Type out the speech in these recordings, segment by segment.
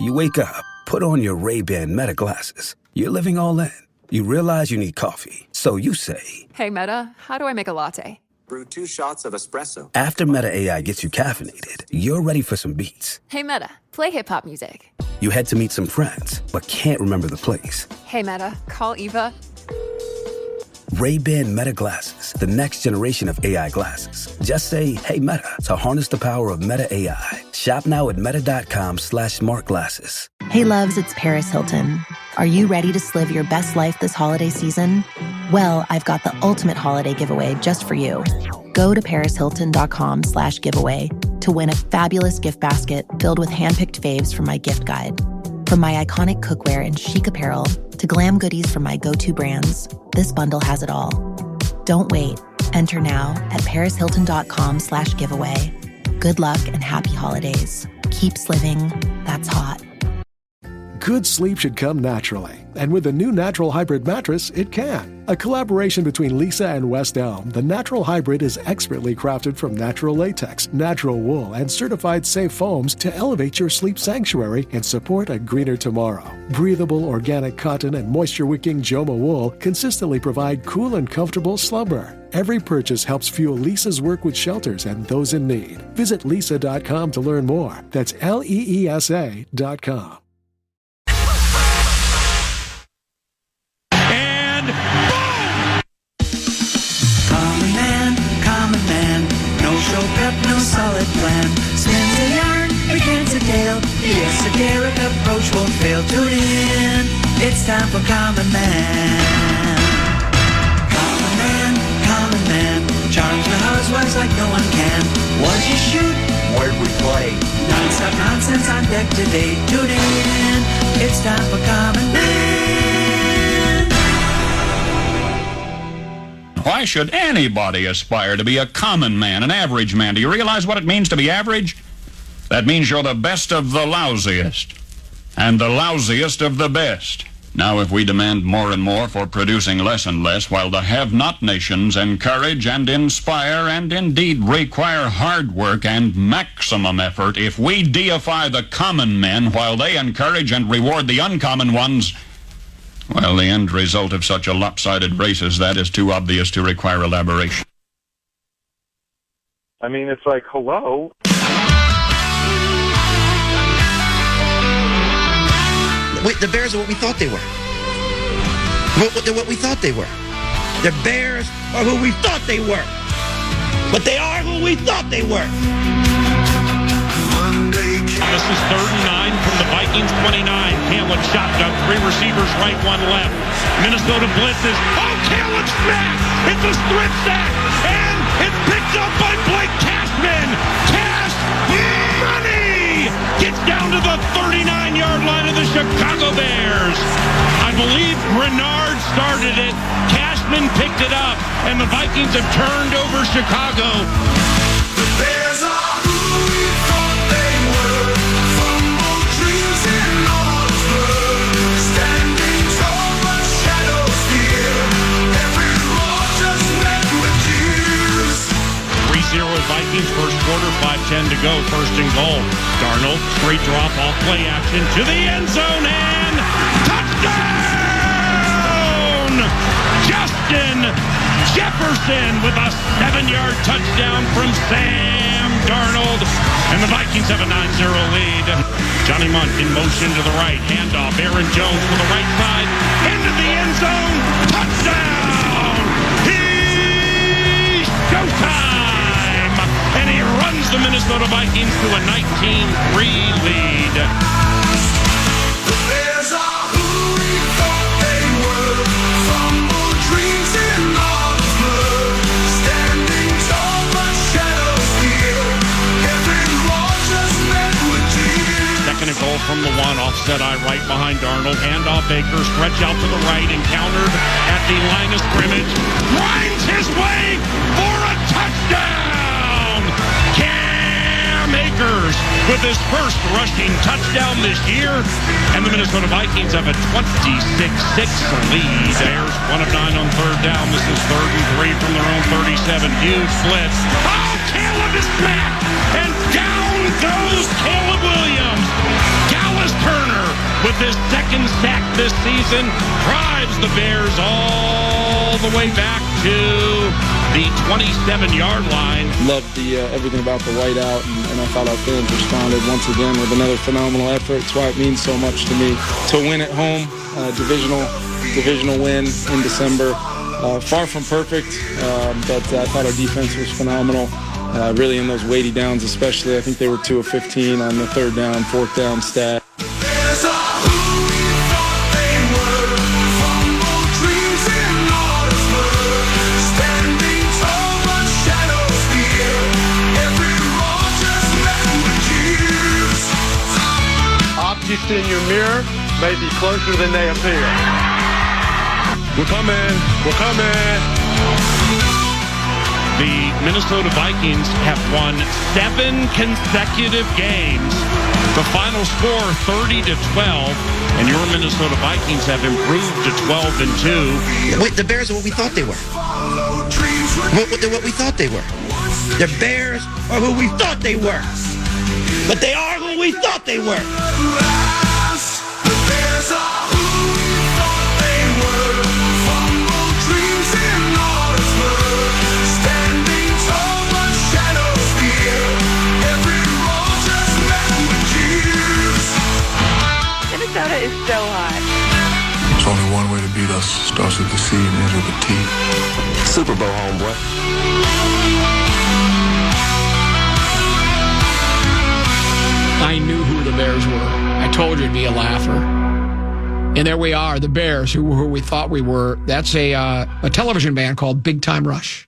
You wake up, put on your Ray-Ban Meta glasses. You're living all in. You realize you need coffee. So you say, "Hey, Meta, how do I make a latte?" Brew 2 shots of espresso. After Meta AI gets you caffeinated, you're ready for some beats. "Hey, Meta, play hip-hop music." You head to meet some friends, but can't remember the place. "Hey, Meta, call Eva." Ray-Ban Meta glasses, the next generation of AI glasses. Just say, "Hey, Meta," to harness the power of Meta AI. Shop now at meta.com/smartglasses. Hey loves, it's Paris Hilton. Are you ready to live your best life this holiday season? Well, I've got the ultimate holiday giveaway just for you. Go to parishilton.com/giveaway to win a fabulous gift basket filled with handpicked faves from my gift guide. From my iconic cookware and chic apparel to glam goodies from my go-to brands, this bundle has it all. Don't wait. Enter now at parishilton.com/giveaway. Good luck and happy holidays. Keep living. That's hot. Good sleep should come naturally, and with the new Natural Hybrid mattress, it can. A collaboration between Lisa and West Elm, the Natural Hybrid is expertly crafted from natural latex, natural wool, and certified safe foams to elevate your sleep sanctuary and support a greener tomorrow. Breathable organic cotton and moisture-wicking Joma wool consistently provide cool and comfortable slumber. Every purchase helps fuel Lisa's work with shelters and those in need. Visit lisa.com to learn more. That's LEESA.com. No pep, no solid plan. Spins a yarn, begins a tale. The esoteric approach won't fail. Tune in, it's time for Common Man. Common Man, charms the housewives like no one can. What'd you shoot? Where'd we play? Non-stop nonsense on deck today. Tune in, it's time for Common Man. Why should anybody aspire to be a common man, an average man? Do you realize what it means to be average? That means you're the best of the lousiest, and the lousiest of the best. Now, if we demand more and more for producing less and less, while the have-not nations encourage and inspire and indeed require hard work and maximum effort, if we deify the common men while they encourage and reward the uncommon ones, well, the end result of such a lopsided race as that is too obvious to require elaboration. I mean, it's like, hello? Wait, the Bears are what we thought they were. They're what we thought they were. The Bears are who we thought they were. But they are who we thought they were. This is 3rd and 9 from the Vikings 29. Kalen shotgun, 3 receivers, right, 1 left. Minnesota blitzes. Oh, Kalen smacked! It's a strip sack, and it's picked up by Blake Cashman. Cash money gets down to the 39-yard line of the Chicago Bears. I believe Grenard started it. Cashman picked it up, and the Vikings have turned over Chicago. The Bears are who we thought they were. Fumble dreams in Augsburg. Standing tall but shadows fear. Every roar just met with tears. 3-0 Vikings, first quarter, 5:10 to go, 1st and goal. Darnold, straight drop, all play action to the end zone, and touchdown! Justin Jefferson with a 7-yard touchdown from Sam Darnold. And the Vikings have a 9-0 lead. Johnny Munt in motion to the right. Handoff. Aaron Jones to the right side. Into the end zone. Touchdown! He's showtime! And he runs the Minnesota Vikings to a 19-3 lead. The Bears are who we thought they were. Fumble dreams in Augsburg. Standing tall but shadows fear. Every roar just met with tears. Second and goal from the 1, offset eye right behind Darnold. Handoff Baker, stretch out to the right, encountered at the line of scrimmage. Grinds his way for a touchdown! Cam Akers with his first rushing touchdown this year. And the Minnesota Vikings have a 26-6 lead. Bears 1 of 9 on 3rd down. This is 3rd and 3 from their own 37. Huge blitz. Oh, Caleb is smacked! And down goes Caleb Williams. Gallis turns his second sack this season, drives the Bears all the way back to the 27-yard line. Loved everything about the whiteout, and I thought our fans responded once again with another phenomenal effort. It's why it means so much to me to win at home, divisional win in December. Far from perfect, but I thought our defense was phenomenal. Really in those weighty downs, especially. I think they were 2 of 15 on the 3rd down, 4th down stat. Objects in your mirror may be closer than they appear. We're coming. We're coming. The Minnesota Vikings have won 7 consecutive games. The final score 30-12, and your Minnesota Vikings have improved to 12-2. Wait, the Bears are what we thought they were. They're what we thought they were. The Bears are who we thought they were. But they are who we thought they were. The Bears are who we thought they were. Fumble dreams in Augustburg. Standing tall but shadows fear. Every roll just met with jeers. Minnesota is so hot. There's only one way to beat us. Starts with the C and ends with the T. Super Bowl, homeboy. I knew who the Bears were. I told you it'd be a laugher. And there we are, the Bears, who we thought we were. That's a television band called Big Time Rush.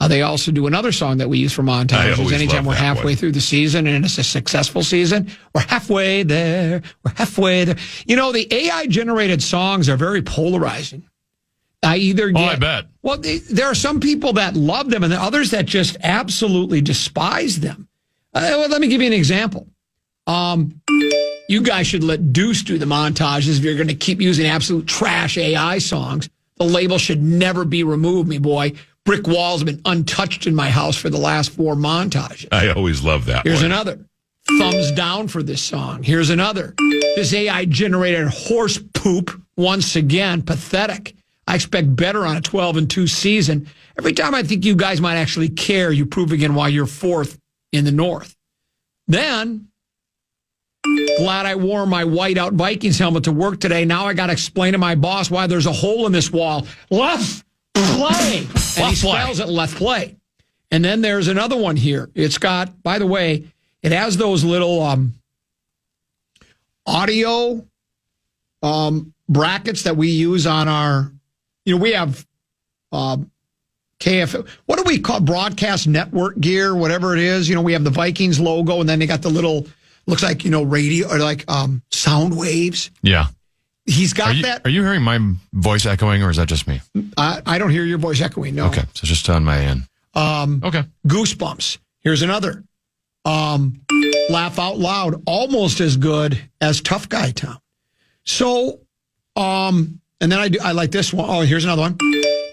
They also do another song that we use for montages anytime we're halfway through the season and it's a successful season. We're halfway there. We're halfway there. You know, the AI-generated songs are very polarizing. I bet. Well, there are some people that love them and there are others that just absolutely despise them. Well, let me give you an example. You guys should let Deuce do the montages if you're going to keep using absolute trash AI songs. The label should never be removed, me boy. Brick walls have been untouched in my house for the last 4 montages. I always love that. Here's another. Thumbs down for this song. Here's another. This AI-generated horse poop, once again, pathetic. I expect better on a 12-2 season. Every time I think you guys might actually care, you prove again why you're 4th in the North. Then, glad I wore my whiteout Vikings helmet to work today. Now I got to explain to my boss why there's a hole in this wall. Left play. And he spells it left play. And then there's another one here. It's got, by the way, it has those little audio brackets that we use on our, we have KFAN, what do we call broadcast network gear, whatever it is. We have the Vikings logo, and then they got the little, looks like, radio, or like sound waves. Yeah. He's got that. Are you hearing my voice echoing, or is that just me? I don't hear your voice echoing, no. Okay, so just on my end. Okay. Goosebumps. Here's another. Laugh out loud, almost as good as Tough Guy Town. So, and then I like this one. Oh, here's another one.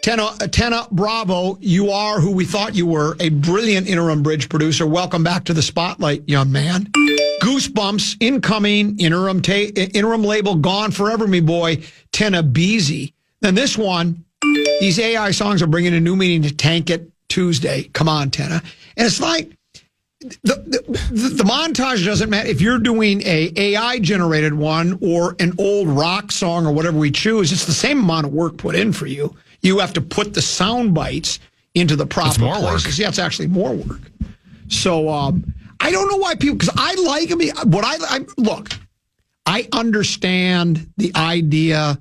Tenna, bravo. You are who we thought you were, a brilliant interim bridge producer. Welcome back to the spotlight, young man. Goosebumps, incoming, interim label gone forever, me boy. Tenna Beezy. Then this one, these AI songs are bringing a new meaning to Tank It Tuesday. Come on, Tenna. And it's like, the montage doesn't matter if you're doing a AI generated one or an old rock song or whatever we choose. It's the same amount of work put in for you. You have to put the sound bites into the proper places. Work. Yeah, it's actually more work. So I don't know why people, because I like them. Look, I understand the idea.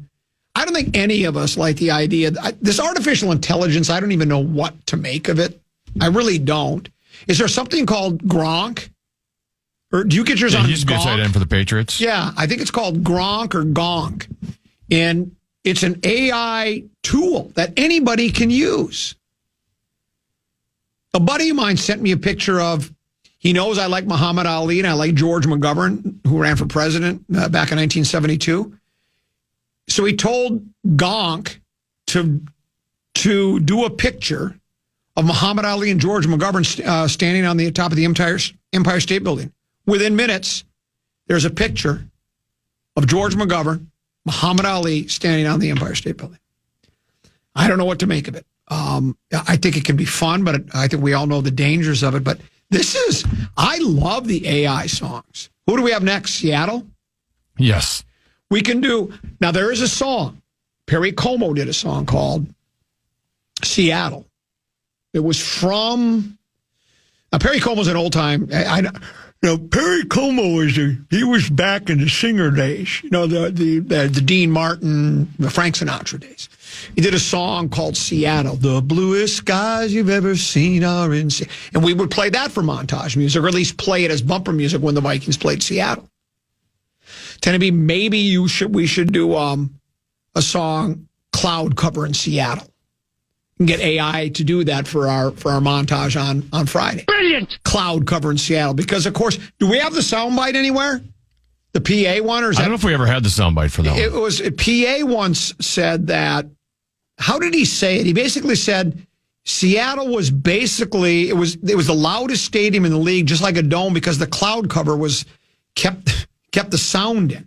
I don't think any of us like the idea. This artificial intelligence, I don't even know what to make of it. I really don't. Is there something called Gronk? Or do you get yours on Gronk? He used to be a tight end for the Patriots. Yeah, I think it's called Gronk or Gonk. And it's an AI tool that anybody can use. A buddy of mine sent me a picture of, he knows I like Muhammad Ali and I like George McGovern, who ran for president back in 1972. So he told Gonk to do a picture of Muhammad Ali and George McGovern standing on the top of the Empire State Building. Within minutes, there's a picture of George McGovern, Muhammad Ali standing on the Empire State Building. I don't know what to make of it. I think it can be fun, but I think we all know the dangers of it. But I love the AI songs. Who do we have next? Seattle? Yes. We can do, now there is a song. Perry Como did a song called Seattle. It was from, Perry Como's an old time, Perry Como he was back in the singer days, the Dean Martin, the Frank Sinatra days. He did a song called Seattle. The bluest skies you've ever seen are in Seattle. And we would play that for montage music, or at least play it as bumper music when the Vikings played Seattle. Tennessee, maybe we should do a song, Cloud Cover in Seattle. And get AI to do that for our montage on Friday. Brilliant! Cloud Cover in Seattle. Because, of course, do we have the soundbite anywhere? The PA one? Or I don't know if we ever had the soundbite for that one. It was, PA once said that, how did he say it? He basically said Seattle was basically, it was the loudest stadium in the league, just like a dome, because the cloud cover kept the sound in.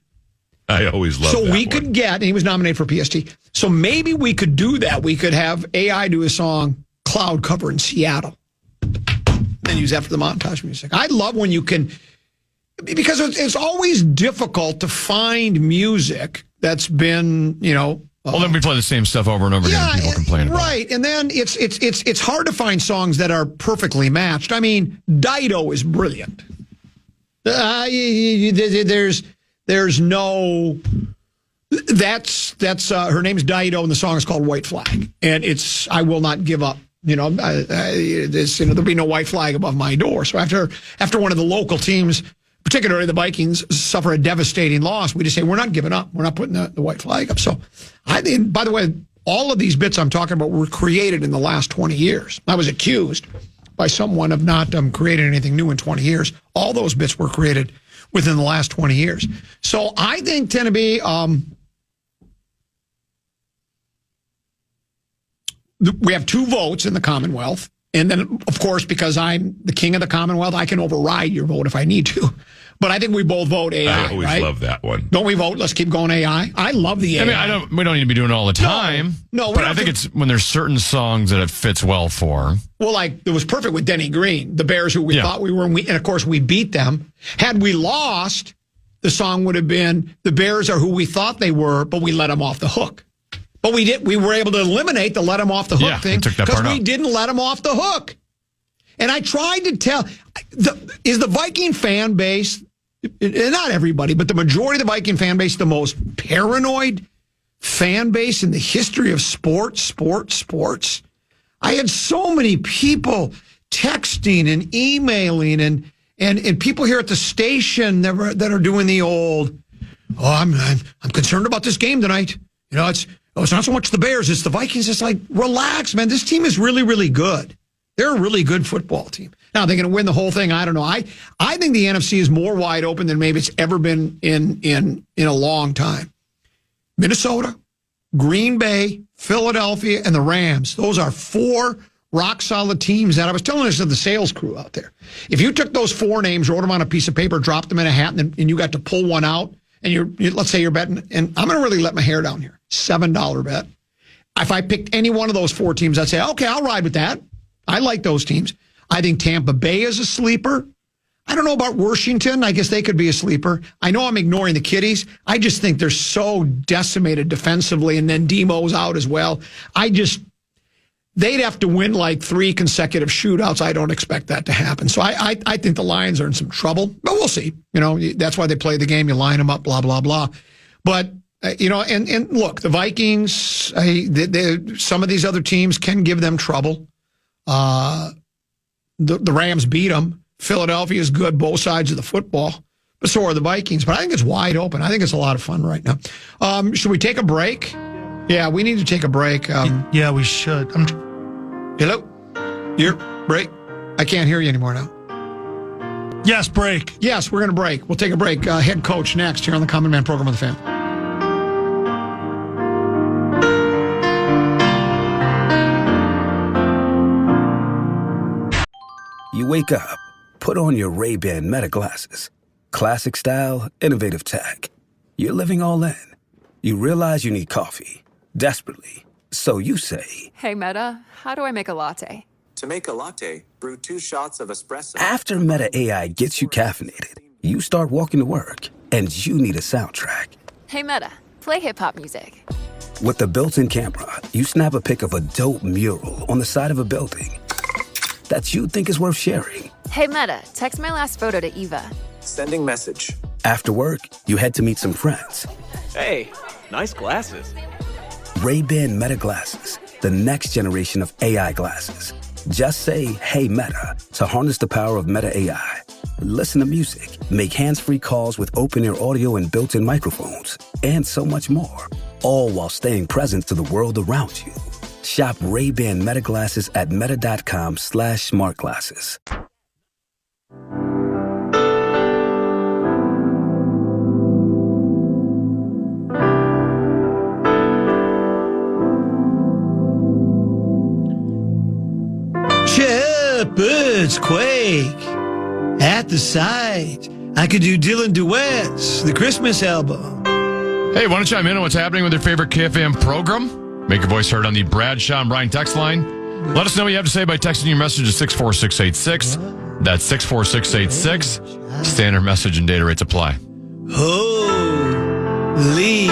I always loved that. So we could get, and he was nominated for PST. So maybe we could do that. We could have AI do a song, Cloud Cover in Seattle, and use that for the montage music. I love when you can, because it's always difficult to find music that's been, well, then we play the same stuff over and over again and people complain about it. Right, and then it's hard to find songs that are perfectly matched. I mean, Dido is brilliant. There's no... That's her name's Dido, and the song is called White Flag. And it's I Will Not Give Up. There'll be no white flag above my door. So after one of the local teams, particularly the Vikings, suffer a devastating loss, we just say, we're not giving up. We're not putting the white flag up. So I think, by the way, all of these bits I'm talking about were created in the last 20 years. I was accused by someone of not creating anything new in 20 years. All those bits were created within the last 20 years. So I think, Tennessee, we have 2 votes in the Commonwealth. And then, of course, because I'm the king of the Commonwealth, I can override your vote if I need to. But I think we both vote AI. I always love that one. Don't we vote? Let's keep going AI. I love the AI. I mean, we don't need to be doing it all the time. No, but I think it's when there's certain songs that it fits well for. Well, like it was perfect with Denny Green, the Bears who we thought we were, and of course we beat them. Had we lost, the song would have been "The Bears are who we thought they were, but we let them off the hook." But we did. We were able to eliminate the let them off the hook thing because we didn't let them off the hook. And I tried to tell, is the Viking fan base, not everybody, but the majority of the Viking fan base, the most paranoid fan base in the history of sports? I had so many people texting and emailing and people here at the station that are doing the old, I'm concerned about this game tonight. It's not so much the Bears, it's the Vikings. It's like, relax, man. This team is really, really good. They're a really good football team. Now, they're going to win the whole thing. I don't know. I think the NFC is more wide open than maybe it's ever been in a long time. Minnesota, Green Bay, Philadelphia, and the Rams. Those are 4 rock-solid teams that I was telling this to the sales crew out there. If you took those 4 names, wrote them on a piece of paper, dropped them in a hat, and you got to pull one out, and let's say you're betting, and I'm going to really let my hair down here, $7 bet. If I picked any one of those 4 teams, I'd say, okay, I'll ride with that. I like those teams. I think Tampa Bay is a sleeper. I don't know about Washington. I guess they could be a sleeper. I know I'm ignoring the Kitties. I just think they're so decimated defensively, and then Demo's out as well. They'd have to win like 3 consecutive shootouts. I don't expect that to happen. So I think the Lions are in some trouble, but we'll see. That's why they play the game. You line them up, blah, blah, blah. But, and look, the Vikings, some of these other teams can give them trouble. The Rams beat them. Philadelphia is good, both sides of the football, but so are the Vikings. But I think it's wide open. I think it's a lot of fun right now. Should we take a break? Yeah, we need to take a break. Yeah, we should. Hello? You're break? I can't hear you anymore now. Yes, break. Yes, we're going to break. We'll take a break. Head coach next here on the Common Man program of the Fan. You wake up, put on your Ray-Ban Meta glasses. Classic style, innovative tech. You're living all in. You realize you need coffee, desperately. So you say, Hey, Meta, how do I make a latte? To make a latte, brew 2 shots of espresso. after Meta AI gets you caffeinated, you start walking to work, and you need a soundtrack. Hey, Meta, play hip-hop music. With the built-in camera, you snap a pic of a dope mural on the side of a building that you think is worth sharing. Hey, Meta, text my last photo to Eva. Sending message. After work, you head to meet some friends. Hey, nice glasses. Ray-Ban Meta glasses, the next generation of AI glasses. Just say, hey, Meta, to harness the power of Meta AI. Listen to music, make hands-free calls with open-ear audio and built-in microphones, and so much more. All while staying present to the world around you. Shop Ray-Ban Meta glasses at meta.com/smartglasses. Shepherds quake at the sight. I could do Dylan duets, the Christmas album. Hey, want to chime in on what's happening with your favorite KFAN program? Make your voice heard on the Bradshaw and Bryan text line. Let us know what you have to say by texting your message to 64686. That's 64686. Standard message and data rates apply. Holy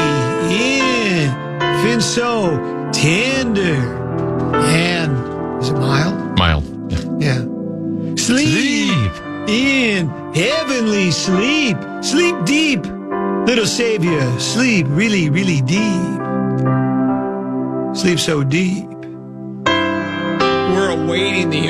infant so tender. And is it mild? Mild. Yeah. Sleep in heavenly sleep. Sleep deep. Little Savior, sleep really, really deep. Sleep so deep. We're awaiting the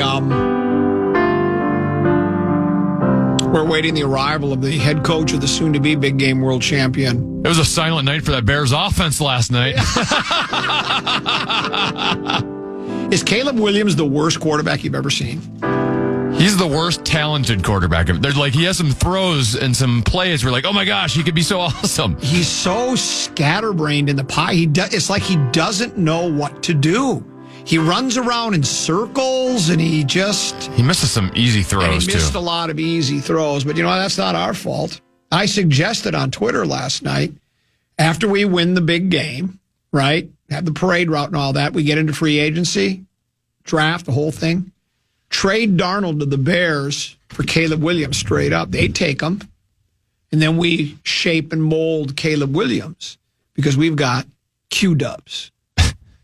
arrival of the head coach of the soon-to-be big game world champion. It was a silent night for that Bears offense last night. Is Caleb Williams the worst quarterback you've ever seen? He's the worst talented quarterback. There's like he has some throws and some plays where like, oh my gosh, he could be so awesome. He's so scatterbrained in the pie. It's like he doesn't know what to do. He runs around in circles and he misses some easy throws too. He missed a lot of easy throws, but that's not our fault. I suggested on Twitter last night, after we win the big game, right? Have the parade route and all that. We get into free agency, draft, the whole thing. Trade Darnold to the Bears for Caleb Williams straight up. They take him, and then we shape and mold Caleb Williams because we've got Q-dubs.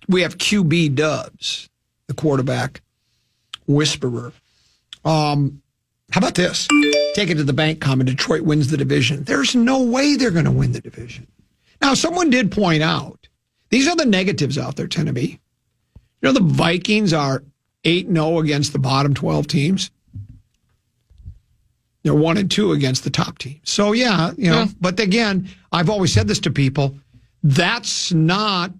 We have QB dubs, the quarterback whisperer. How about this? Take it to the bank comment. Detroit wins the division. There's no way they're going to win the division. Now, someone did point out, these are the negatives out there, tend to be. The Vikings are 8-0 against the bottom 12 teams. They're 1-2 against the top teams. So, but again, I've always said this to people. That's not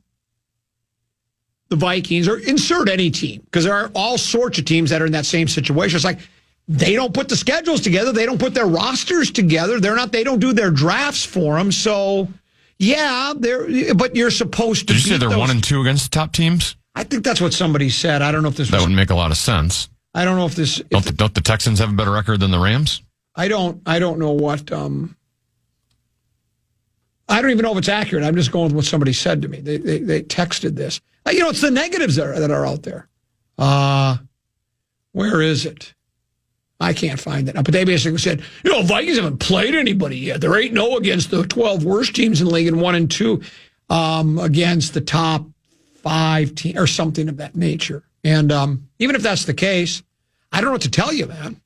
the Vikings, or insert any team, because there are all sorts of teams that are in that same situation. It's like they don't put the schedules together. They don't put their rosters together. They don't do their drafts for them. So, but you're supposed to. Did you say they're 1-2 against the top teams? I think that's what somebody said. I don't know if this that wouldn't make a lot of sense. I don't know if this... Don't the Texans have a better record than the Rams? I don't know what... I don't even know if it's accurate. I'm just going with what somebody said to me. They texted this. It's the negatives that are out there. Where is it? I can't find it. But they basically said, Vikings haven't played anybody yet. They're 8-0 against the 12 worst teams in the league and 1-2 against the top 5 teams or something of that nature. And even if that's the case, I don't know what to tell you, man.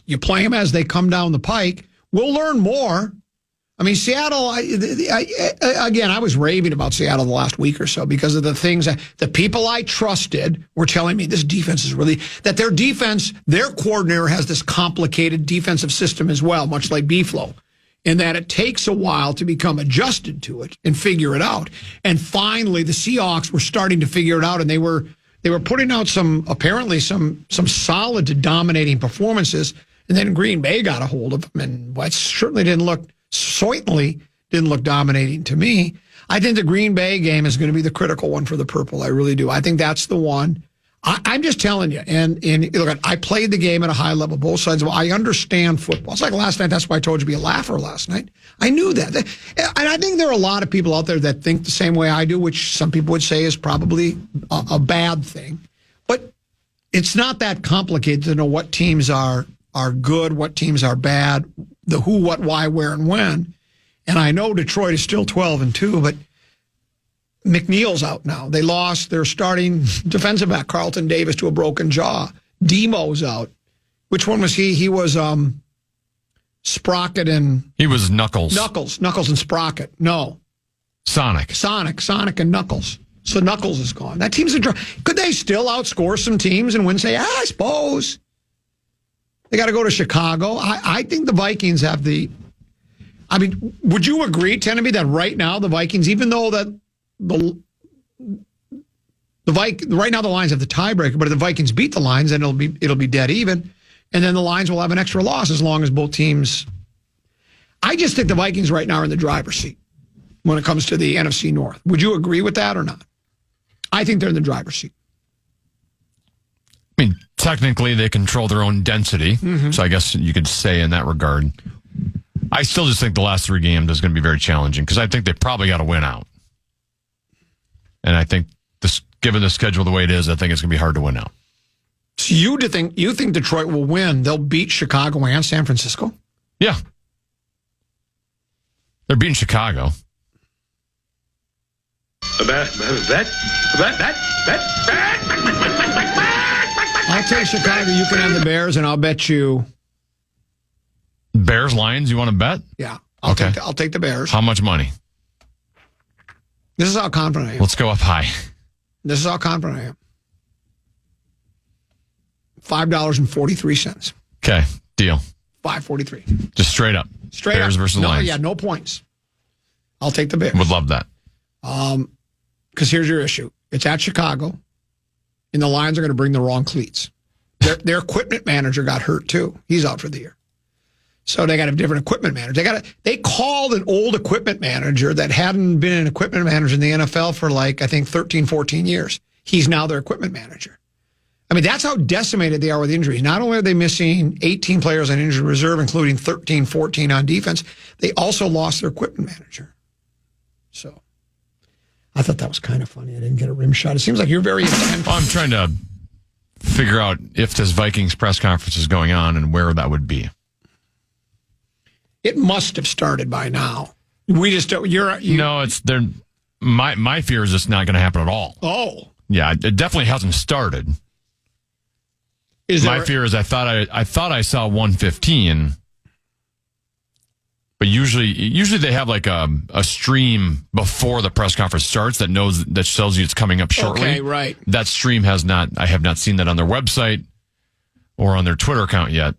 You play them as they come down the pike. We'll learn more. I mean, Seattle, again, I was raving about Seattle the last week or so because of the things that the people I trusted were telling me this defense is really, that their defense, their coordinator has this complicated defensive system as well, much like B-Flow, and that it takes a while to become adjusted to it and figure it out. And finally, the Seahawks were starting to figure it out, and they were putting out some solid to dominating performances, and then Green Bay got a hold of them, and it certainly didn't look dominating to me. I think the Green Bay game is going to be the critical one for the Purple. I really do. I think that's the one. I'm just telling you, and look, I played the game at a high level, both sides. I understand football. It's like last night. That's why I told you to be a laugher last night. I knew that. And I think there are a lot of people out there that think the same way I do, which some people would say is probably a bad thing. But it's not that complicated to know what teams are good, what teams are bad, the who, what, why, where, and when. And I know Detroit is still 12-2, but McNeil's out now. They lost their starting defensive back, Carlton Davis, to a broken jaw. Demo's out. Which one was he? He was Sprocket and... He was Knuckles. Knuckles and Sprocket. No. Sonic and Knuckles. So Knuckles is gone. That team's could they still outscore some teams and win? Say, I suppose. They got to go to Chicago. I think the Vikings have the... I mean, would you agree, Tenemy, that right now the Vikings, even though that right now the Lions have the tiebreaker, but if the Vikings beat the Lions, then it'll be dead even, and then the Lions will have an extra loss as long as both teams. I just think the Vikings right now are in the driver's seat when it comes to the NFC North. Would you agree with that or not? I think they're in the driver's seat. I mean, technically they control their own density, so I guess you could say in that regard. I still just think the last 3 games is going to be very challenging because I think they probably got to win out. And I think, given the schedule the way it is, I think it's going to be hard to win out. So you think Detroit will win? They'll beat Chicago and San Francisco? Yeah. They're beating Chicago. I'll take Chicago. You can have the Bears, and I'll bet you... Bears, Lions, you want to bet? Yeah. I'll take the Bears. How much money? This is how confident I am. Let's go up high. This is how confident I am. $5.43. Okay, deal. $5.43. Just straight up. Bears versus Lions. Yeah, no points. I'll take the Bears. Would love that. Because here's your issue. It's at Chicago, and the Lions are going to bring the wrong cleats. Their equipment manager got hurt, too. He's out for the year. So they got a different equipment manager. They called an old equipment manager that hadn't been an equipment manager in the NFL for I think 13, 14 years. He's now their equipment manager. I mean, that's how decimated they are with injuries. Not only are they missing 18 players on injured reserve, including 13, 14 on defense, they also lost their equipment manager. So I thought that was kind of funny. I didn't get a rim shot. It seems like you're very intent. Well, I'm trying to figure out if this Vikings press conference is going on and where that would be. It must have started by now. We just don't. No, it's there. My fear is it's not going to happen at all. Oh, yeah, it definitely hasn't started. My fear is I thought I saw 115, but usually they have like a stream before the press conference starts that tells you it's coming up shortly. Okay, right. That stream I have not seen that on their website or on their Twitter account yet.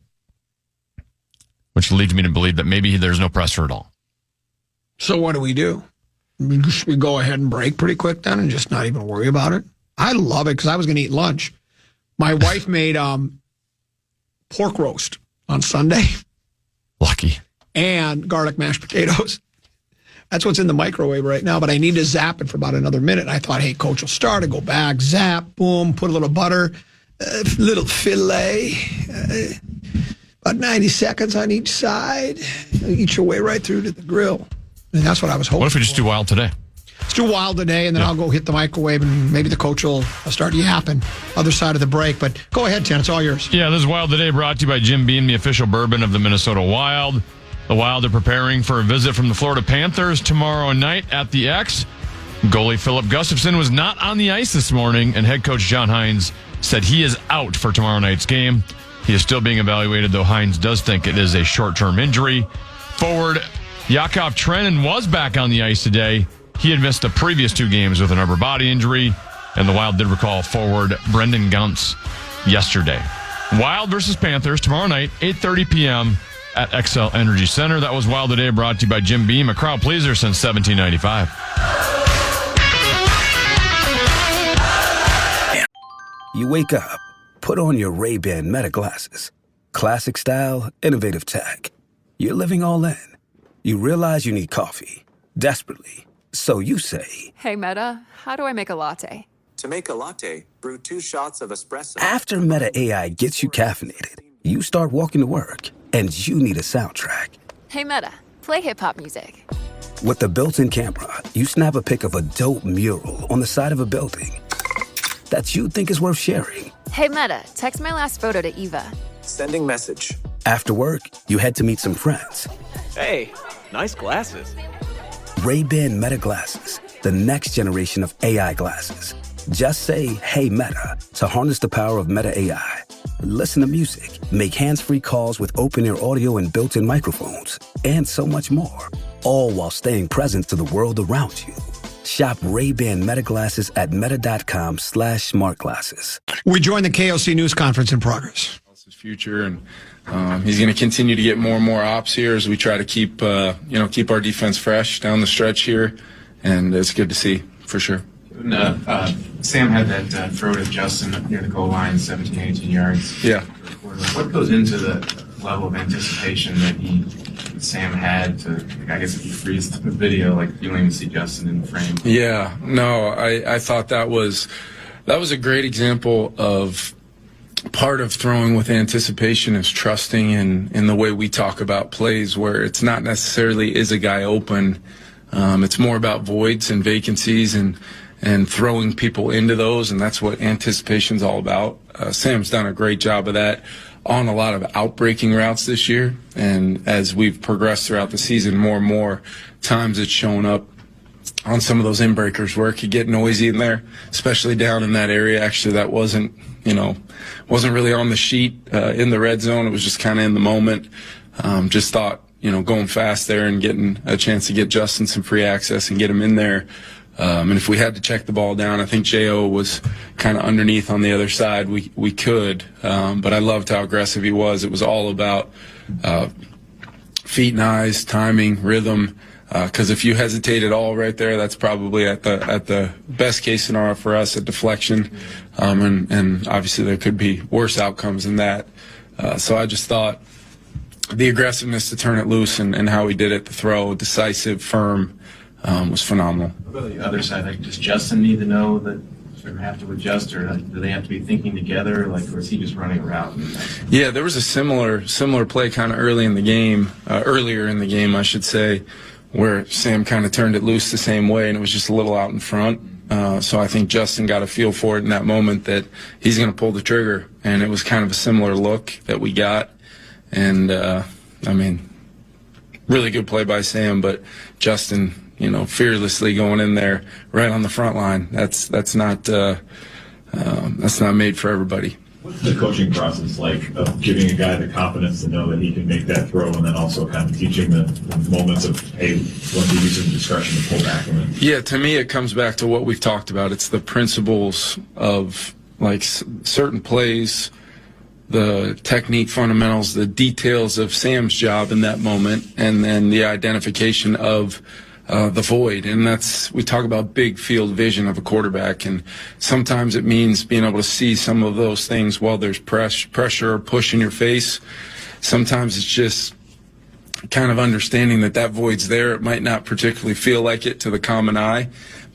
Which leads me to believe that maybe there's no presser at all. So what do? Should we go ahead and break pretty quick then and just not even worry about it? I love it because I was going to eat lunch. My wife made pork roast on Sunday. Lucky. And garlic mashed potatoes. That's what's in the microwave right now, but I need to zap it for about another minute. I thought, hey, Coach will start. I go back, zap, boom, put a little butter, little filet, about 90 seconds on each side. Eat your way right through to the grill. And that's what I was hoping. What if we just do wild today? Let's do wild today, and then I'll go hit the microwave, and maybe the coach will start yapping other side of the break. But go ahead, Tim. It's all yours. Yeah, this is Wild Today brought to you by Jim Beam, the official bourbon of the Minnesota Wild. The Wild are preparing for a visit from the Florida Panthers tomorrow night at the X. Goalie Philip Gustafson was not on the ice this morning, and head coach John Hines said he is out for tomorrow night's game. He is still being evaluated, though Hines does think it is a short-term injury. Forward Yakov Trenin was back on the ice today. He had missed the previous 2 games with an upper body injury, and the Wild did recall forward Brendan Guntz yesterday. Wild versus Panthers tomorrow night, 8:30 p.m. at XL Energy Center. That was Wild Today, brought to you by Jim Beam, a crowd pleaser since 1795. You wake up, put on your Ray-Ban Meta glasses. Classic style, innovative tech. You're living all in. You realize you need coffee, desperately. So you say, Hey, Meta, how do I make a latte? To make a latte, brew 2 shots of espresso. After Meta AI gets you caffeinated, you start walking to work, and you need a soundtrack. Hey Meta, play hip hop music. With the built-in camera, you snap a pic of a dope mural on the side of a building that you think is worth sharing. Hey Meta, text my last photo to Eva. Sending message. After work, you head to meet some friends. Hey, nice glasses. Ray-Ban Meta glasses, the next generation of AI glasses. Just say, hey Meta, to harness the power of Meta AI. Listen to music, make hands-free calls with open-ear audio and built-in microphones, and so much more. All while staying present to the world around you. Shop Ray-Ban Meta glasses at meta.com/smartglasses. We joined the KOC news conference in progress. His future, and he's going to continue to get more and more ops here as we try to keep our defense fresh down the stretch here, and it's good to see for sure. Sam had that throw to Justin up near the goal line, 17, 18 yards. Yeah. What goes into the level of anticipation that Sam had to, I guess if you freeze the video, like you don't even see Justin in the frame? Yeah, no, I thought that was a great example of part of throwing with anticipation is trusting in the way we talk about plays, where it's not necessarily is a guy open. It's more about voids and vacancies and throwing people into those, and that's what anticipation's all about. Sam's done a great job of that on a lot of outbreaking routes this year, and as we've progressed throughout the season, more and more times it's shown up on some of those inbreakers where it could get noisy in there, especially down in that area. Actually, that wasn't really on the sheet in the red zone. It was just kind of in the moment. Just thought, going fast there and getting a chance to get Justin some free access and get him in there. And if we had to check the ball down, I think J.O. was kind of underneath on the other side. We could, but I loved how aggressive he was. It was all about feet and eyes, timing, rhythm. Because if you hesitate at all right there, that's probably at the best case scenario for us, a deflection. And obviously there could be worse outcomes than that. So I just thought the aggressiveness to turn it loose and how he did it, the throw, decisive, firm, was phenomenal. What about the other side? Like, does Justin need to know that they're going to have to adjust, or do they have to be thinking together, or is he just running a route? Yeah, there was a similar play kind of earlier in the game, I should say, where Sam kind of turned it loose the same way, and it was just a little out in front. So I think Justin got a feel for it in that moment that he's going to pull the trigger, and it was kind of a similar look that we got. And, really good play by Sam, but Justin, fearlessly going in there right on the front line. That's not made for everybody. What's the coaching process like of giving a guy the confidence to know that he can make that throw, and then also kind of teaching the moments of, hey, when to use some discretion to pull back from it? Yeah, to me, it comes back to what we've talked about. It's the principles of certain plays, the technique fundamentals, the details of Sam's job in that moment, and then the identification of the void. And we talk about big field vision of a quarterback, and sometimes it means being able to see some of those things while there's pressure or push in your face. Sometimes it's just kind of understanding that void's there. It might not particularly feel like it to the common eye,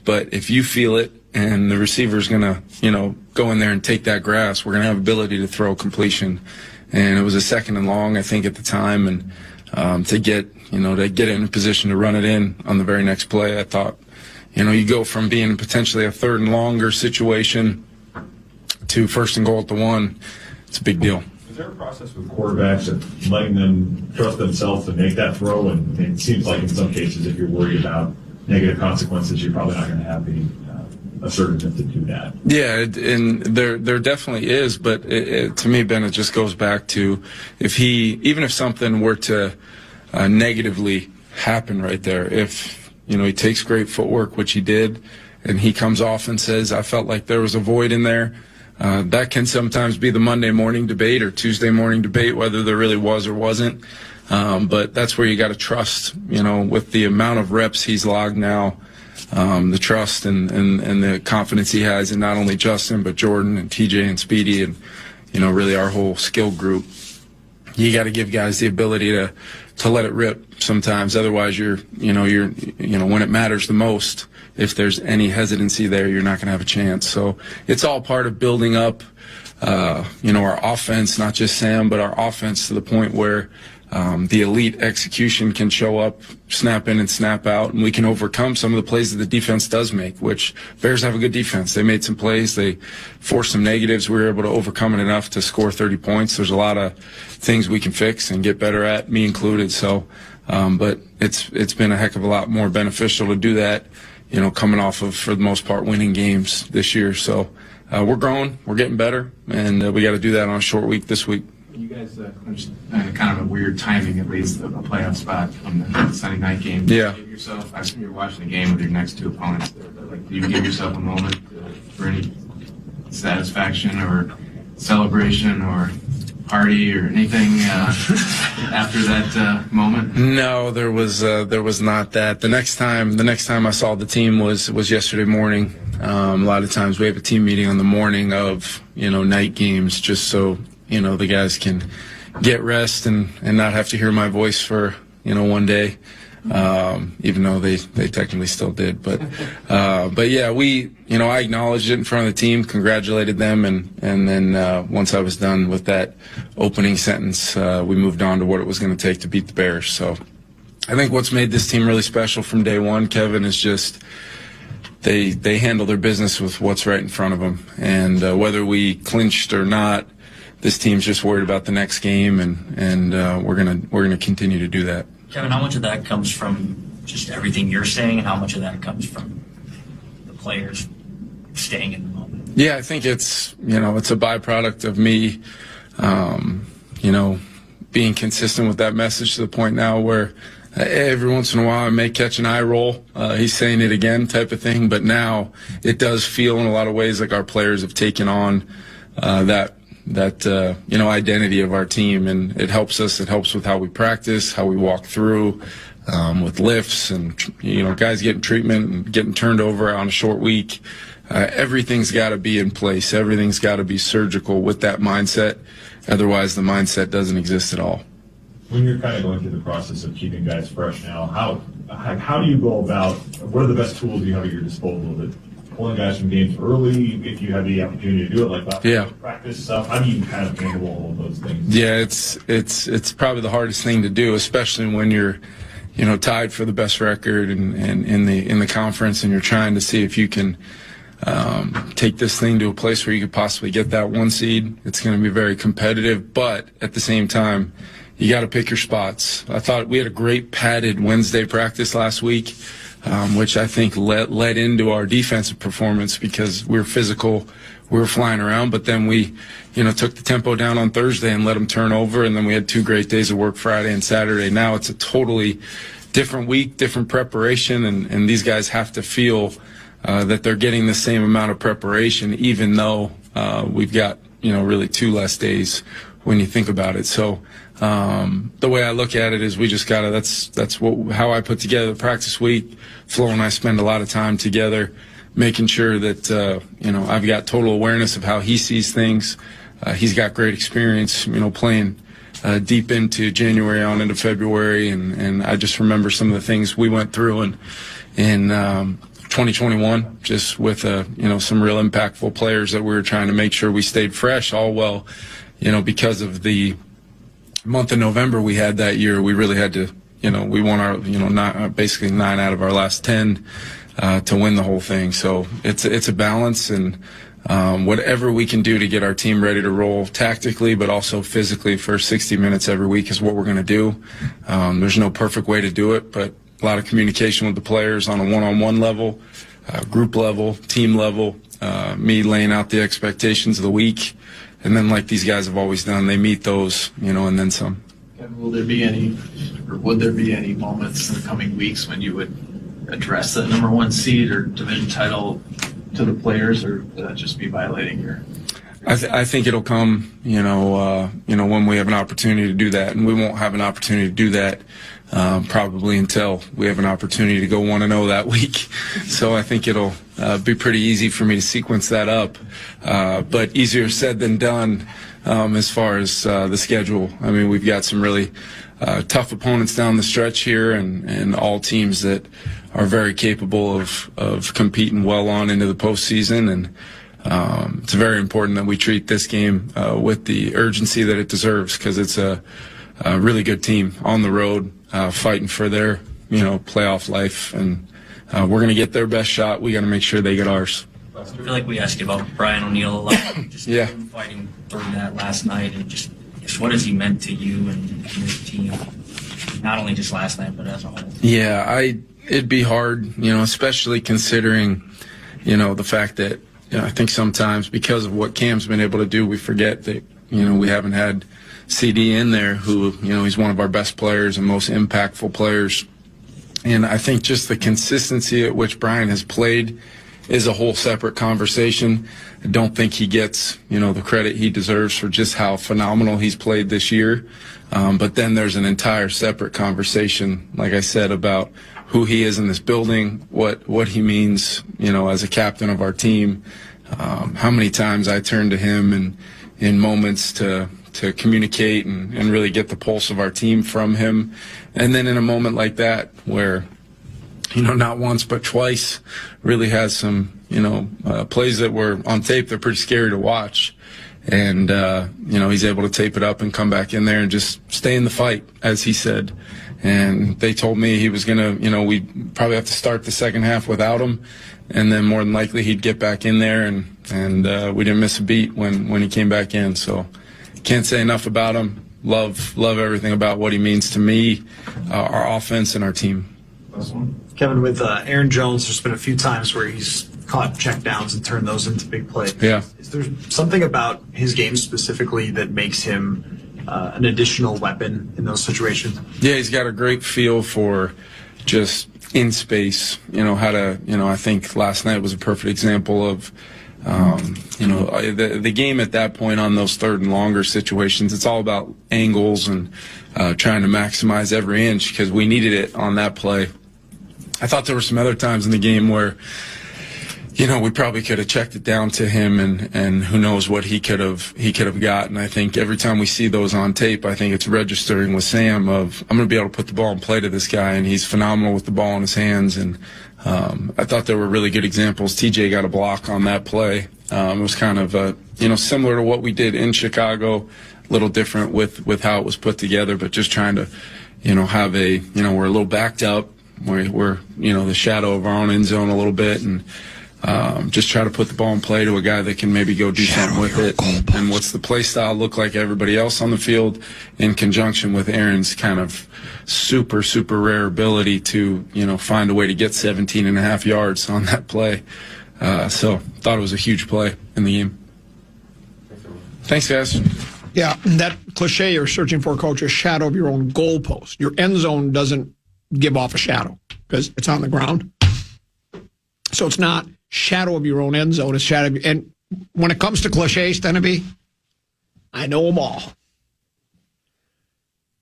but if you feel it and the receiver's going to, go in there and take that grasp, we're going to have ability to throw completion. And it was a 2nd and long, I think, at the time, and to get in a position to run it in on the very next play, I thought, you go from being potentially a 3rd and longer situation to 1st and goal at the 1. It's a big deal. Is there a process with quarterbacks of letting them trust themselves to make that throw? And it seems like in some cases, if you're worried about negative consequences, you're probably not going to have the assertiveness to do that. Yeah, and there definitely is, but to me, Ben, it just goes back to even if something were to negatively happen right there, if he takes great footwork, which he did, and he comes off and says, I felt like there was a void in there, that can sometimes be the Monday morning debate or Tuesday morning debate, whether there really was or wasn't. But that's where you got to trust, with the amount of reps he's logged now, the trust and the confidence he has in not only Justin, but Jordan and TJ and Speedy and, really our whole skill group. You got to give guys the ability to let it rip sometimes. Otherwise, when it matters the most, if there's any hesitancy there, you're not going to have a chance. So it's all part of building up, our offense, not just Sam, but our offense to the point where the elite execution can show up, snap in and snap out, and we can overcome some of the plays that the defense does make, which Bears have a good defense. They made some plays. They forced some negatives. We were able to overcome it enough to score 30 points. There's a lot of things we can fix and get better at, me included. So, but it's been a heck of a lot more beneficial to do that, coming off of, for the most part, winning games this year. So we're growing. We're getting better, and we got to do that on a short week this week. You guys clinched kind of a weird timing, at least, of a playoff spot on the Sunday night game. Yeah. Did you give yourself, I assume you're watching the game with your next two opponents there, but do you give yourself a moment for any satisfaction or celebration or party or anything after that moment? No, there was not that. The next time I saw the team was yesterday morning. A lot of times we have a team meeting on the morning of night games, just so the guys can get rest and not have to hear my voice for one day, even though they technically still did. But yeah, I acknowledged it in front of the team, congratulated them, and then once I was done with that opening sentence, we moved on to what it was going to take to beat the Bears. So I think what's made this team really special from day one, Kevin, is just they handle their business with what's right in front of them, and whether we clinched or not, this team's just worried about the next game, and we're gonna continue to do that. Kevin, how much of that comes from just everything you're saying, and how much of that comes from the players staying in the moment? Yeah, I think it's a byproduct of me, being consistent with that message to the point now where every once in a while I may catch an eye roll, he's saying it again type of thing, but now it does feel in a lot of ways like our players have taken on that identity of our team, and it helps us. It helps with how we practice, how we walk through, with lifts, and guys getting treatment and getting turned over on a short week. Everything's got to be in place. Everything's got to be surgical with that mindset. Otherwise, the mindset doesn't exist at all. When you're kind of going through the process of keeping guys fresh now, how do you go about? What are the best tools you have at your disposal? That pulling guys from games early, if you have the opportunity to do it, like practice stuff. How do you kind of handle all of those things? Yeah, it's probably the hardest thing to do, especially when you're tied for the best record and in the conference, and you're trying to see if you can take this thing to a place where you could possibly get that one seed. It's going to be very competitive, but at the same time, you got to pick your spots. I thought we had a great padded Wednesday practice last week, which I think led into our defensive performance because we were physical, we were flying around, but then we, took the tempo down on Thursday and let them turn over, and then we had 2 great days of work Friday and Saturday. Now it's a totally different week, different preparation, and these guys have to feel that they're getting the same amount of preparation, even though we've got, really 2 less days when you think about it. So the way I look at it is we just gotta, that's how I put together the practice week. Flo and I spend a lot of time together making sure that, I've got total awareness of how he sees things. He's got great experience, playing deep into January on into February. And I just remember some of the things we went through in 2021, just with, some real impactful players that we were trying to make sure we stayed fresh, all well, because of the month of November we had that year. We really had to, we won our, basically 9 out of our last 10 to win the whole thing. So it's a balance, and whatever we can do to get our team ready to roll tactically, but also physically for 60 minutes every week is what we're going to do. There's no perfect way to do it, but a lot of communication with the players on a one-on-one level, group level, team level, me laying out the expectations of the week. And then, like these guys have always done, they meet those, and then some. And would there be any moments in the coming weeks when you would address that number 1 seed or division title to the players, or would that just be violating your? I think it'll come, when we have an opportunity to do that, and we won't have an opportunity to do that probably until we have an opportunity to go 1-0 that week. So I think it'll be pretty easy for me to sequence that up, but easier said than done as far as the schedule. I mean, we've got some really tough opponents down the stretch here, and all teams that are very capable of competing well on into the postseason. And it's very important that we treat this game with the urgency that it deserves, because it's a really good team on the road, fighting for their playoff life, and we're going to get their best shot. We got to make sure they get ours. I feel like we asked you about Brian O'Neill a lot, just yeah, fighting through that last night, and just what has he meant to you and your team, not only just last night but as a whole? Yeah, it'd be hard, especially considering, the fact that I think sometimes because of what Cam's been able to do, we forget that we haven't had CD in there, who he's one of our best players and most impactful players, and I think just the consistency at which Brian has played is a whole separate conversation. I don't think he gets, the credit he deserves for just how phenomenal he's played this year. But then there's an entire separate conversation, like I said, about who he is in this building, what he means, as a captain of our team. How many times I turn to him in moments to communicate and really get the pulse of our team from him. And then in a moment like that where, not once but twice, really has some, plays that were on tape, they're pretty scary to watch. And, he's able to tape it up and come back in there and just stay in the fight, as he said. And they told me he was going to, we'd probably have to start the second half without him. And then more than likely he'd get back in there, and we didn't miss a beat when he came back in. So can't say enough about him. Love everything about what he means to me, our offense, and our team. Kevin, with Aaron Jones, there's been a few times where he's caught checkdowns and turned those into big plays. Yeah. Is there something about his game specifically that makes him an additional weapon in those situations? Yeah, he's got a great feel for just in space, how to, I think last night was a perfect example of, the game at that point on those third and longer situations. It's all about angles and trying to maximize every inch, because we needed it on that play. I thought there were some other times in the game where, we probably could have checked it down to him, and who knows what he could have gotten. I think every time we see those on tape, I think it's registering with Sam of, I'm going to be able to put the ball in play to this guy, and he's phenomenal with the ball in his hands. And I thought there were really good examples. TJ got a block on that play. It was kind of, similar to what we did in Chicago, a little different with how it was put together, but just trying to, have a, we're a little backed up. We're the shadow of our own end zone a little bit, and just try to put the ball in play to a guy that can maybe go do something with it. And what's the play style look like everybody else on the field, in conjunction with Aaron's kind of super, super rare ability to, find a way to get 17.5 yards on that play. So thought it was a huge play in the game. Thanks, guys. Yeah, that cliche you're searching for, Coach, is shadow of your own goalpost. Your end zone doesn't give off a shadow because it's on the ground. So it's not shadow of your own end zone. It's shadow. And when it comes to cliches, Steneby, I know them all.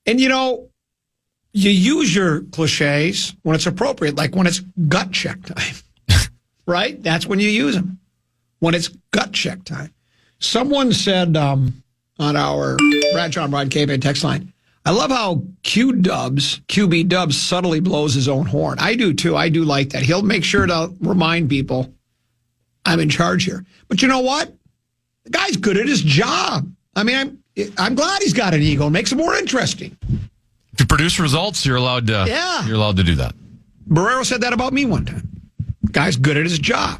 And, you use your cliches when it's appropriate, like when it's gut check time, right? That's when you use them, when it's gut check time. Someone said on our Bradshaw and Brian KFAN text line, I love how QB Dubs subtly blows his own horn. I do, too. I do like that. He'll make sure to remind people I'm in charge here. But you know what? The guy's good at his job. I mean, I'm glad he's got an ego. It makes it more interesting. If you produce results, you're allowed to. Yeah. You're allowed to do that. Barrero said that about me one time. The guy's good at his job.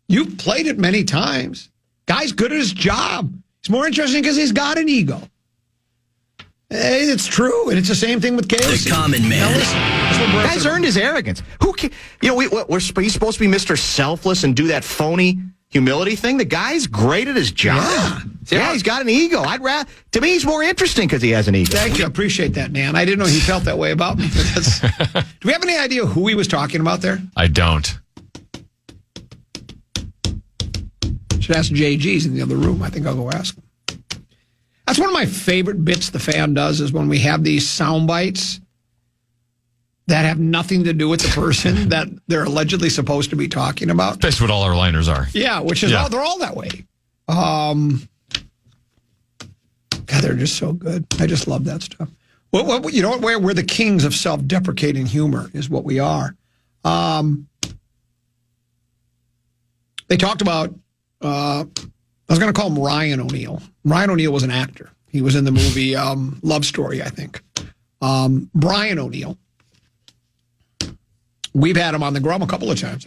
You've played it many times. Guy's good at his job. He's more interesting because he's got an ego. Hey, it's true, and it's the same thing with KOC. The common man. The guy's earned his arrogance. He's supposed to be Mr. Selfless and do that phony humility thing. The guy's great at his job. Yeah, he's got an ego. To me, he's more interesting because he has an ego. Thank you. I appreciate that, Dan. I didn't know he felt that way about me. Do we have any idea who he was talking about there? I don't. Should ask JG's in the other room. I think I'll go ask him. That's one of my favorite bits the fan does, is when we have these sound bites that have nothing to do with the person that they're allegedly supposed to be talking about. That's what all our liners are. Yeah, which is they're all that way. God, they're just so good. I just love that stuff. Well, you know what? We're the kings of self-deprecating humor is what we are. They talked about, I was going to call him Ryan O'Neal. Ryan O'Neal was an actor. He was in the movie Love Story, I think. Brian O'Neal. We've had him on the Grum a couple of times.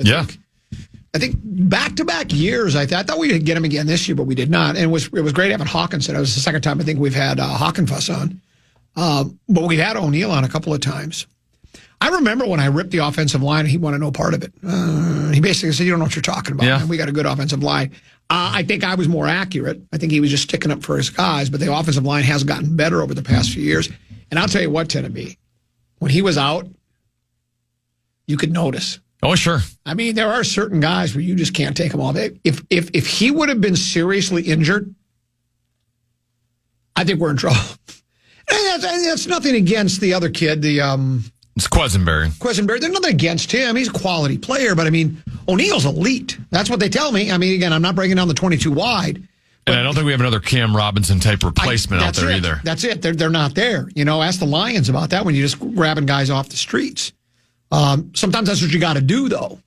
I think back-to-back years, I thought we'd get him again this year, but we did not. And it was great having Hawkinson. It was the second time I think we've had Hawkenfuss on. But we've had O'Neal on a couple of times. I remember when I ripped the offensive line and he wanted no part of it. He basically said, you don't know what you're talking about. And we got a good offensive line. I think I was more accurate. I think he was just sticking up for his guys, but the offensive line has gotten better over the past few years. And I'll tell you what, Tennessee, when he was out, you could notice. Oh, sure. I mean, there are certain guys where you just can't take them off. If he would have been seriously injured, I think we're in trouble. And that's nothing against the other kid, it's Quisenberry. There's nothing against him. He's a quality player, but I mean, O'Neal's elite. That's what they tell me. I mean, again, I'm not breaking down the 22 wide. And I don't think we have another Cam Robinson type replacement out there either. That's it. They're not there. You know, ask the Lions about that when you're just grabbing guys off the streets. Sometimes that's what you got to do, though.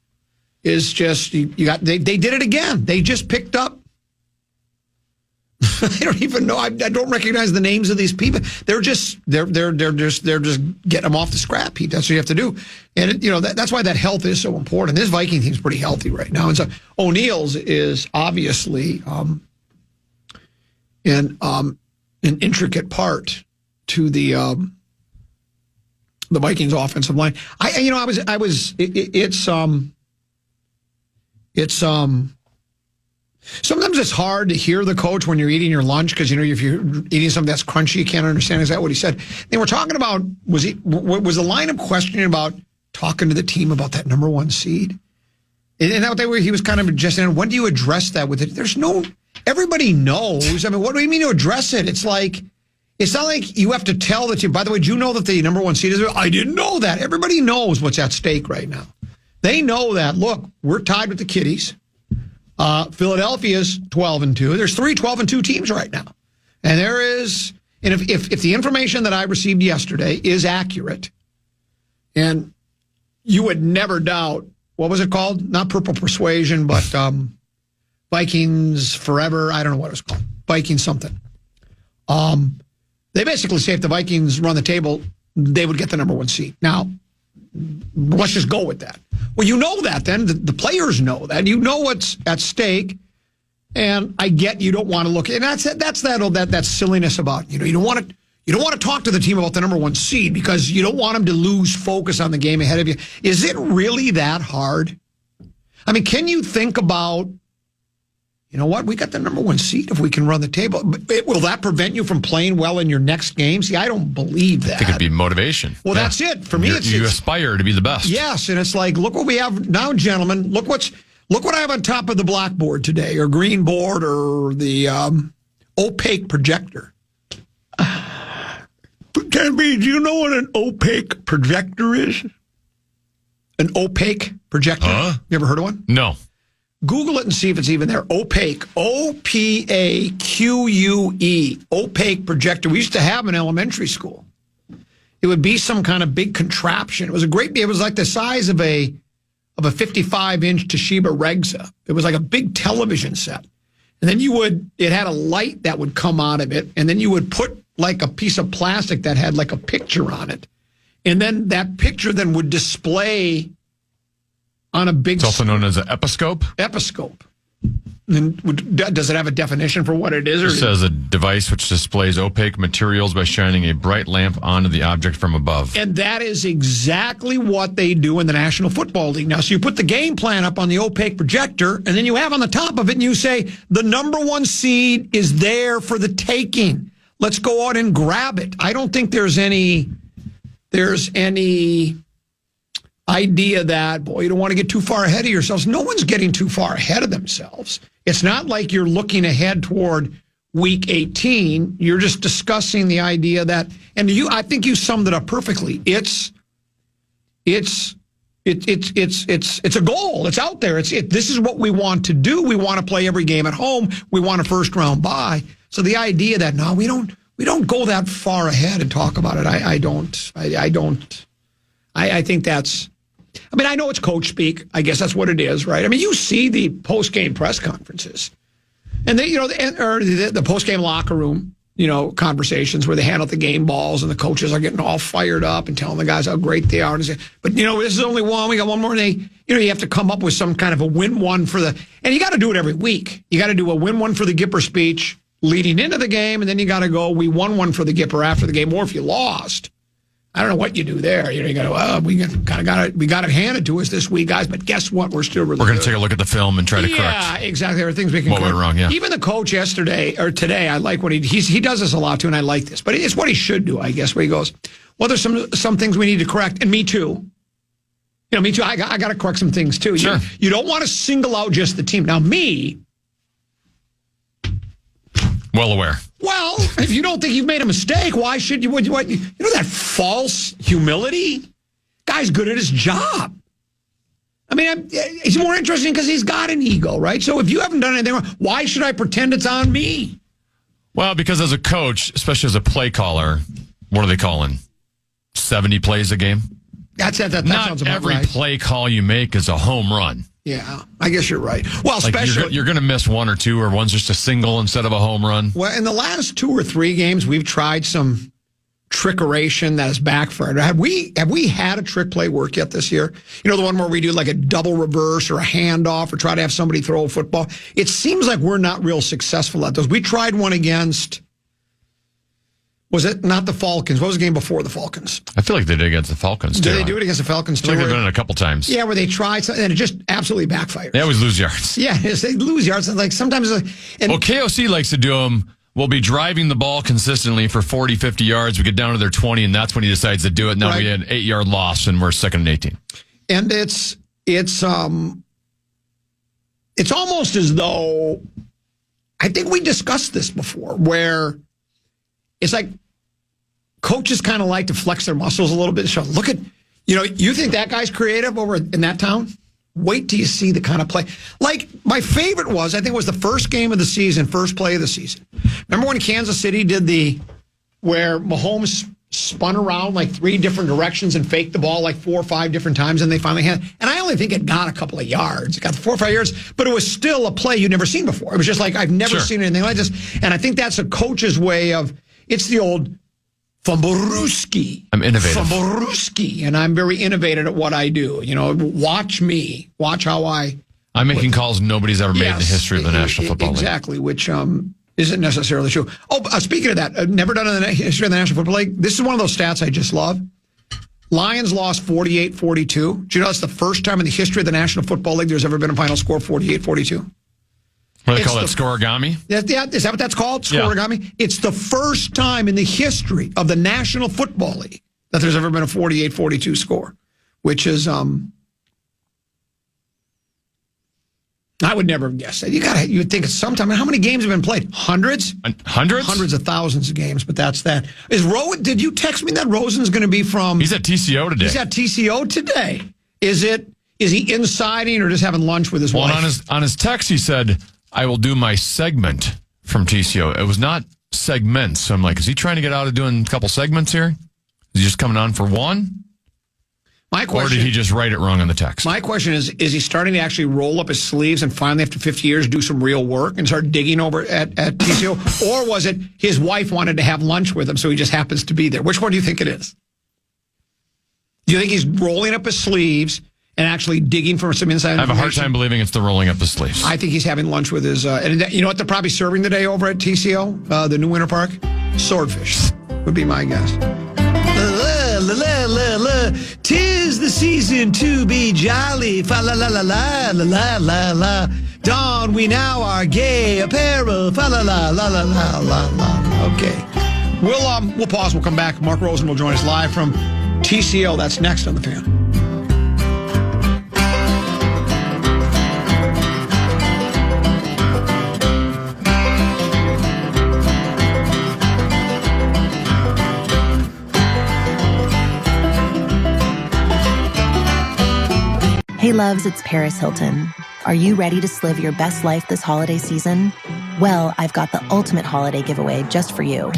Is just they did it again. They just picked up. I don't even know. I don't recognize the names of these people. They're just getting them off the scrap heap. That's what you have to do. And that's why that health is so important. This Viking team's pretty healthy right now. And so O'Neal's is obviously an intricate part to the Vikings offensive line. Sometimes it's hard to hear the coach when you're eating your lunch because, if you're eating something that's crunchy, you can't understand exactly what he said. They were talking about, was the lineup questioning about talking to the team about that number one seed? And that he was kind of just, when do you address that with it? Everybody knows. I mean, what do you mean to address it? It's not like you have to tell the team, by the way, do you know that the number one seed is? I didn't know that. Everybody knows what's at stake right now. They know that, look, we're tied with the Kitties. Philadelphia's 12-2. There's 3 12-2 teams right now. And if the information that I received yesterday is accurate, and you would never doubt, what was it called? Not Purple Persuasion, but Vikings Forever. I don't know what it was called. Vikings something. They basically say if the Vikings run the table, they would get the number one seed. Now, let's just go with that. Well, you know that then. The players know that. You know what's at stake. And I get you don't want to look. And that's that silliness about, you don't want to talk to the team about the number one seed because you don't want them to lose focus on the game ahead of you. Is it really that hard? I mean, can you think about, you know what, we got the number one seed if we can run the table. Will that prevent you from playing well in your next game? See, I don't believe that. I think it'd be motivation. Well, that's it. For me, you aspire to be the best. Yes, and it's like, look what we have now, gentlemen. Look what I have on top of the blackboard today, or green board, or the opaque projector. Canby, do you know what an opaque projector is? An opaque projector? You ever heard of one? No. Google it and see if it's even there. Opaque. O-P-A-Q-U-E. Opaque projector. We used to have in elementary school. It would be some kind of big contraption. It was like the size of a 55-inch Toshiba Regza. It was like a big television set. And then it had a light that would come out of it. And then you would put like a piece of plastic that had like a picture on it. And then that picture then would display on a big... It's also known as an episcope? Episcope. And does it have a definition for what it is? It says a device which displays opaque materials by shining a bright lamp onto the object from above. And that is exactly what they do in the National Football League. Now, so you put the game plan up on the opaque projector, and then you have on the top of it, and you say, the number one seed is there for the taking. Let's go out and grab it. I don't think there's any idea that, boy, you don't want to get too far ahead of yourselves. No one's getting too far ahead of themselves. It's not like you're looking ahead toward week 18. You're just discussing the idea that, and I think you summed it up perfectly. It's a goal. It's out there. This is what we want to do. We want to play every game at home. We want a first round bye. So the idea that, no, we don't we don't go that far ahead and talk about it. I don't. I think that's. I mean, I know it's coach speak. I guess that's what it is, right? I mean, you see the post-game press conferences, and they, or the post-game locker room, conversations where they hand out the game balls and the coaches are getting all fired up and telling the guys how great they are. But, this is only one. We got one more. And they, you have to come up with some kind of a win one for the, and you got to do it every week. You got to do a win one for the Gipper speech leading into the game. And then you got to go, we won one for the Gipper after the game. Or if you lost, I don't know what you do there. You got to, we got it handed to us this week, guys. But guess what? We're still really We're going good. to take a look at the film and try to correct. Yeah, exactly. There are things we can what correct. went wrong, yeah. Even the coach yesterday or today, I like what he does this a lot too, and I like this. But it's what he should do, I guess, where he goes, well, there's some things we need to correct, and me too. Me too. I got to correct some things too. Sure. You don't want to single out just the team. Now, me. Well aware. Well, if you don't think you've made a mistake, why should you? What that false humility? Guy's good at his job. I mean, he's more interesting because he's got an ego, right? So if you haven't done anything wrong, why should I pretend it's on me? Well, because as a coach, especially as a play caller, what are they calling? 70 plays a game? That sounds about Not every right. play call you make is a home run. Yeah, I guess you're right. Well, especially you're going to miss one or two, or one's just a single instead of a home run. Well, in the last 2 or 3 games, we've tried some trickeration that has backfired. Have we had a trick play work yet this year? The one where we do like a double reverse or a handoff or try to have somebody throw a football. It seems like we're not real successful at those. We tried one against. Was it not the Falcons? What was the game before the Falcons? I feel like they did against the Falcons, too. Did they do it against the Falcons, too? I feel like they've done it a couple times. Yeah, where they tried something, and it just absolutely backfired. They always lose yards. Yeah, they lose yards. Like sometimes. Well, KOC likes to do them. We'll be driving the ball consistently for 40, 50 yards. We get down to their 20, and that's when he decides to do it. Now we had an 8-yard loss, and we're 2nd and 18. And it's almost as though, I think we discussed this before, where it's like coaches kind of like to flex their muscles a little bit. So look at, you think that guy's creative over in that town? Wait till you see the kind of play. Like, my favorite was, I think it was the first game of the season, first play of the season. Remember when Kansas City did where Mahomes spun around like 3 different directions and faked the ball like 4 or 5 different times, and they finally had, and I only think it got a couple of yards. It got 4 or 5 yards, but it was still a play you'd never seen before. It was just like, I've never seen anything like this. And I think that's a coach's way of, it's the old Fumbaruski. I'm innovative. Fumbaruski, and I'm very innovative at what I do. Watch me. Watch how I'm making calls nobody's ever made in the history of the National Football League. Exactly, which isn't necessarily true. Oh, speaking of that, never done in the history of the National Football League. This is one of those stats I just love. Lions lost 48-42. Do you know that's the first time in the history of the National Football League there's ever been a final score 48-42? What do they call that? Scorigami? Yeah, is that what that's called? Scorigami? Yeah. It's the first time in the history of the National Football League that there's ever been a 48-42 score, which is, I would never have guessed that. You'd think it's sometime. How many games have been played? Hundreds? Hundreds? Hundreds of thousands of games, but that's that. Did you text me that Rosen's going to be from? He's at TCO today. He's at TCO today. Is he insiding or just having lunch with his wife? Well, on his text, he said, I will do my segment from TCO. It was not segments. So I'm like, is he trying to get out of doing a couple segments here? Is he just coming on for one? My question, or did he just write it wrong on the text? My question is he starting to actually roll up his sleeves and finally, after 50 years, do some real work and start digging over at TCO? Or was it his wife wanted to have lunch with him, so he just happens to be there? Which one do you think it is? Do you think he's rolling up his sleeves and actually digging for some inside information? I have a hard time believing it's the rolling up the sleeves. I think he's having lunch with his... and you know what they're probably serving today over at TCO, the new Winter Park? Swordfish would be my guess. La, la, la, la. 'Tis the season to be jolly. Fa la la la la la la la. Don we now our gay apparel. Fa la la la la la la la. Okay. We'll pause. We'll come back. Mark Rosen will join us live from TCO. That's next on The Fan. Hey loves, it's Paris Hilton. Are you ready to live your best life this holiday season? Well, I've got the ultimate holiday giveaway just for you.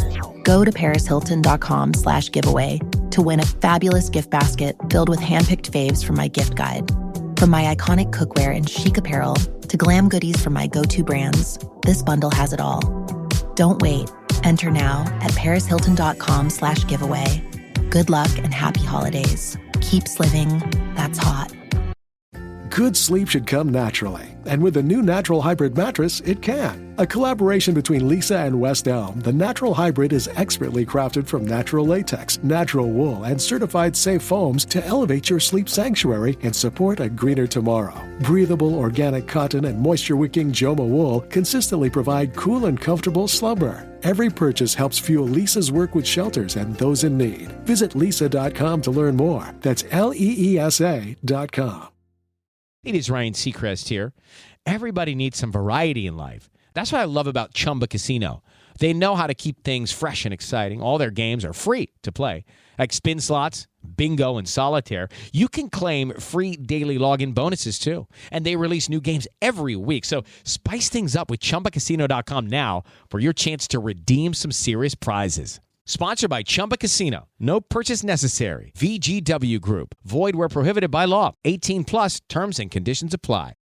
Go to ParisHilton.com/giveaway to win a fabulous gift basket filled with handpicked faves from my gift guide. From my iconic cookware and chic apparel to glam goodies from my go-to brands, this bundle has it all. Don't wait. Enter now at ParisHilton.com/giveaway. Good luck and happy holidays. Keeps living. That's hot. Good sleep should come naturally, and with the new Natural Hybrid mattress, it can. A collaboration between Lisa and West Elm, the Natural Hybrid is expertly crafted from natural latex, natural wool, and certified safe foams to elevate your sleep sanctuary and support a greener tomorrow. Breathable organic cotton and moisture-wicking Joma wool consistently provide cool and comfortable slumber. Every purchase helps fuel Lisa's work with shelters and those in need. Visit lisa.com to learn more. That's LEESA.com. It is Ryan Seacrest here. Everybody needs some variety in life. That's what I love about Chumba Casino. They know how to keep things fresh and exciting. All their games are free to play, like spin slots, bingo, and solitaire. You can claim free daily login bonuses, too. And they release new games every week. So spice things up with ChumbaCasino.com now for your chance to redeem some serious prizes. Sponsored by Chumba Casino. No purchase necessary. VGW Group. Void where prohibited by law. 18 plus terms and conditions apply.